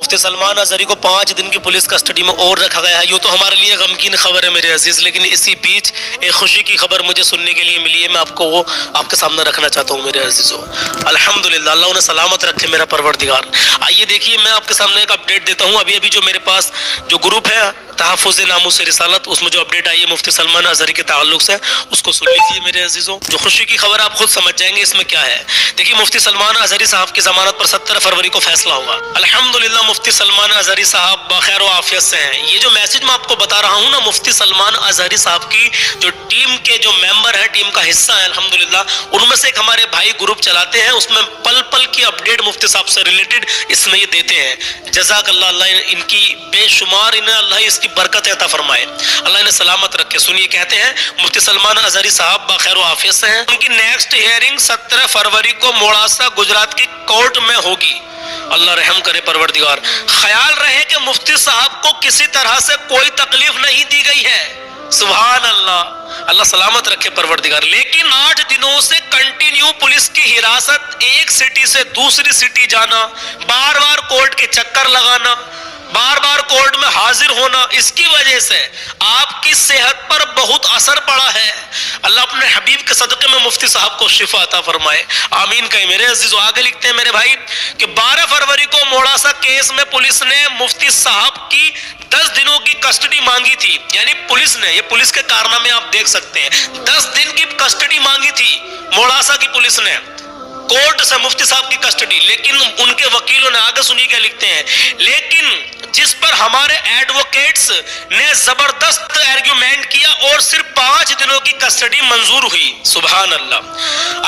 मुफ्ती सलमान अजहरी को 5 दिन की पुलिस कस्टडी में और रखा गया है। यूँ तो हमारे लिए गमगीन खबर है मेरे अजीज, लेकिन इसी बीच एक खुशी की खबर मुझे सुनने के लिए मिली है। मैं आपको वो आपके सामने रखना चाहता हूँ मेरे अजीजों। अल्हम्दुलिल्लाह, अल्लाह उन्हें सलामत रखे मेरा परवरदिगार। आइए देखिए, मैं आपके सामने एक अपडेट देता हूँ। अभी अभी जो मेरे पास जो ग्रुप है तहफ़्फ़ुज़ नामूस रिसालत, उसमें जो अपडेट आई है मुफ्ती सलमान अजहरी के ताल्लुक से, उसको सुन लीजिए मेरे अजीजों। जो खुशी की खबर आप खुद समझ जाएंगे इसमें क्या है। देखिए, मुफ्ती सलमान अजहरी साहब की जमानत पर 17 फरवरी को फैसला होगा। अल्हम्दुलिल्लाह, मुफ्ती सलमान अजहरी साहब बखैर व आफियत से हैं। ये जो मैसेज मैं आपको बता रहा हूँ ना, मुफ्ती सलमान अजहरी साहब की जो टीम के जो मेंबर है, टीम का हिस्सा है अल्हम्दुलिल्लाह, उनमें से एक हमारे भाई ग्रुप चलाते हैं, उसमें पल पल की अपडेट मुफ्ती साहब से रिलेटेड इसमें ये देते हैं। जज़ाकल्लाह, अल्लाह इनकी बेशुमार, इन्हें अल्लाह इसकी बरकत अता फरमाए, अल्लाह इन्हें सलामत रखे। सुनिए, कहते हैं मुफ्ती सलमान अजहरी साहब बखैर व आफियत से हैं। उनकी नेक्स्ट हियरिंग 17 फरवरी को मोड़ासा गुजरात की कोर्ट में होगी। अल्लाह रहम करे परवरदिगार। ख्याल रहे कि मुफ्ती साहब को किसी तरह से कोई तकलीफ नहीं दी गई है। सुभान अल्लाह, अल्लाह सलामत रखे परवरदिगार। लेकिन 8 दिनों से कंटिन्यू पुलिस की हिरासत, एक सिटी से दूसरी सिटी जाना, बार बार कोर्ट के चक्कर लगाना, बार बार कोर्ट में हाजिर होना, इसकी वजह से आपकी सेहत पर बहुत असर पड़ा है। अल्लाह अपने हबीब के सदक़े में मुफ्ती साहब को शिफा अता फरमाए, आमीन कहें मेरे अजीजों। आगे लिखते हैं मेरे भाई कि 12 फरवरी को मोड़ासा केस में पुलिस ने मुफ्ती साहब की 10 दिनों की कस्टडी मांगी थी। यानी पुलिस ने, ये पुलिस के कारनामे आप देख सकते हैं, 10 दिन की कस्टडी मांगी थी मोड़ासा की पुलिस ने कोर्ट से मुफ्ती साहब की कस्टडी। लेकिन उनके वकीलों ने, आगे सुनिए क्या लिखते हैं, लेकिन जिस पर हमारे एडवोकेट्स ने जबरदस्त आर्ग्यूमेंट किया और सिर्फ 5 दिनों की कस्टडी मंजूर हुई। सुभान अल्लाह,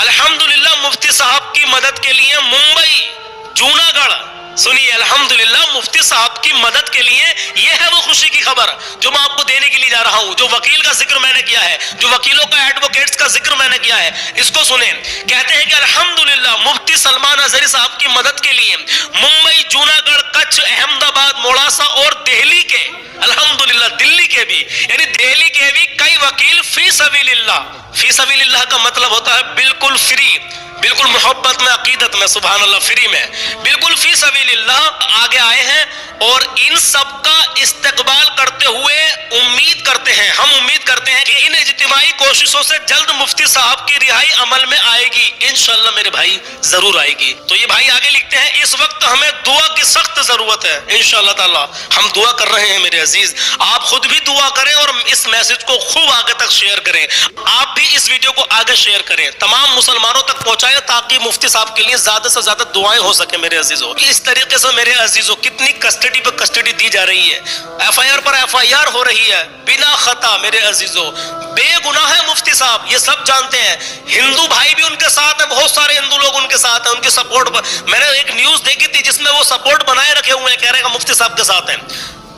अल्हम्दुलिल्लाह, मुफ्ती साहब की मदद के लिए मुंबई, जूनागढ़, सुनिए अल्हम्दुलिल्लाह, मुफ्ती साहब की मदद के लिए यह है वो खुशी की खबर जो मैं आपको देने के लिए जा रहा हूं। जो वकील का जिक्र मैंने किया है, जो वकीलों का, एडवोकेट्स का जिक्र मैंने किया है, इसको सुने। कहते हैं कि अल्हम्दुलिल्लाह, मुफ्ती सलमान अजहरी साहब की मदद के लिए मुंबई, जूनागढ़, कच्छ, अहमदाबाद, मोड़ासा और दिल्ली के, अल्हम्दुलिल्लाह दिल्ली के भी, यानी दिल्ली के भी कई वकील फी सबीलिल्लाह, फी सबीलिल्लाह का मतलब होता है बिल्कुल फ्री, बिल्कुल मोहब्बत में, अकीदत में, सुभान अल्लाह, फ्री में, बिल्कुल फी सबीलिल्लाह आगे आए हैं और इन सब का इस्तकबाल करते हुए उम्मीद करते हैं, हम उम्मीद करते हैं कि इन इज्तिमाई कोशिशों से जल्द मुफ्ती साहब की रिहाई अमल में आएगी। इंशाअल्लाह मेरे भाई जरूर आएगी। तो ये भाई आगे लिखते हैं, इस वक्त हमें दुआ की सख्त जरूरत है। इंशाअल्लाह ताला हम दुआ कर रहे हैं मेरे अजीज, आप खुद भी दुआ करें और इस मैसेज को खूब आगे तक शेयर करें। आप भी इस वीडियो को आगे शेयर करें, तमाम मुसलमानों तक पहुंचाएं, ताकि मुफ्ती साहब के लिए ज्यादा से ज्यादा दुआएं हो सके मेरे अजीजों। इस तरीके से मेरे अजीजों कितनी कस्टडी पे कस्टडी दी जा रही है, एफआईआर पर एफआईआर हो रही है बिना खता मेरे अजीजों। बेगुनाह है मुफ्ती साहब, ये सब जानते हैं। हिंदू भाई भी उनके साथ है, बहुत सारे हिंदू लोग उनके साथ हैं, उनके सपोर्ट पर। मैंने एक न्यूज देखी थी जिसमें वो सपोर्ट बनाए रखे हुए हैं, कह रहे हैं मुफ्ती साहब के साथ हैं।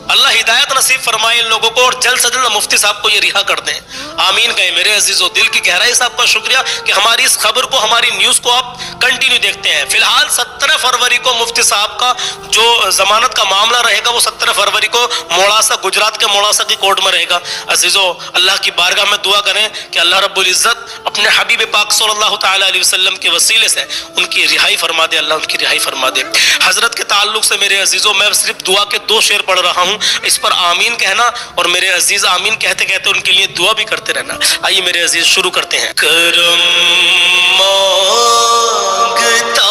अल्लाह हिदायत नसीब फरमाए इन लोगों को और जल्द से जल्द मुफ्ती साहब को ये रिहा कर दें, आमीन कहें मेरे अजीजों। दिल की गहराई से आपका शुक्रिया कि हमारी इस खबर को, हमारी न्यूज को आप कंटिन्यू देखते हैं। फिलहाल 17 फरवरी को मुफ्ती साहब का जो जमानत का मामला रहेगा वो 17 फरवरी को मोड़ासा, गुजरात के मोड़ासा की कोर्ट में रहेगा। अजीजों, अल्लाह की बारगाह में दुआ करें कि अल्लाह रब्बुल इज्जत अपने हबीब पाक सल्लल्लाहु तआला अलैहि वसल्लम के वसीले से उनकी रिहाई फरमा दे, अल्लाह उनकी रिहाई फरमा दे। हजरत के ताल्लुक से मेरे अजीजों, मैं सिर्फ दुआ के 2 शेर पढ़ रहा हूँ, इस पर आमीन कहना और मेरे अजीज आमीन कहते कहते उनके लिए दुआ भी करते रहना। आइए मेरे अजीज शुरू करते हैं। करम मांगता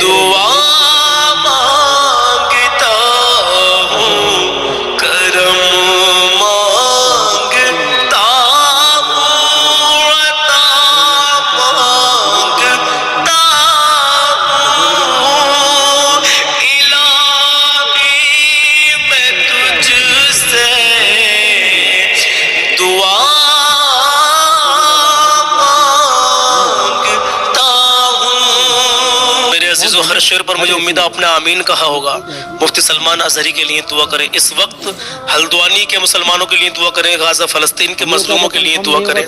दुआ मांगता हूँ, करम मांगता हूँ, अता मांगता हूँ। इलाही मैं तुझसे दुआ मांगता हूँ। मेरे अजीजों, हर शेर पर मुझे उम्मीद है आपने आमीन कहा होगा। मुफ्ती सलमान अजहरी के लिए दुआ करें, इस वक्त हल्द्वानी के मुसलमानों के लिए दुआ करें, गाजा फलस्तीन के मजलूमों के लिए दुआ करें।